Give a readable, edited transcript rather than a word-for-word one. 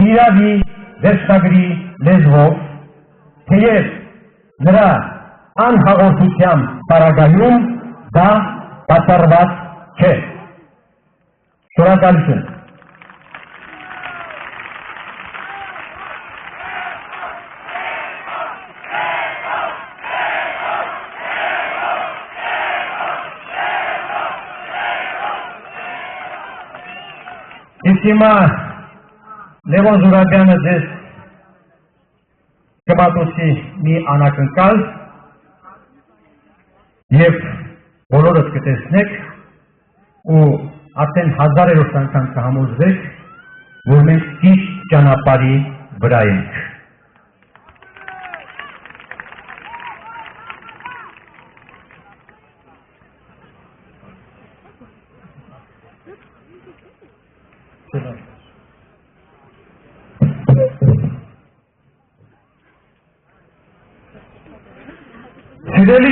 Իրավի վերջնագրի լեզվով, թեև նրա անհաղորդության պարագայում դա բացառված չէ։ Շնորհակալություն։ Իսկ հիմա Լևոն Զուրաբյանը ձեզ կմատուցի մի անակնկալ և բոլորս կտեսնեք ու արդեն հազարերորդ անգամ կհամոզվեք, որ մենք ճիշտ ճանապարհի վրա ենք։ Սիրելի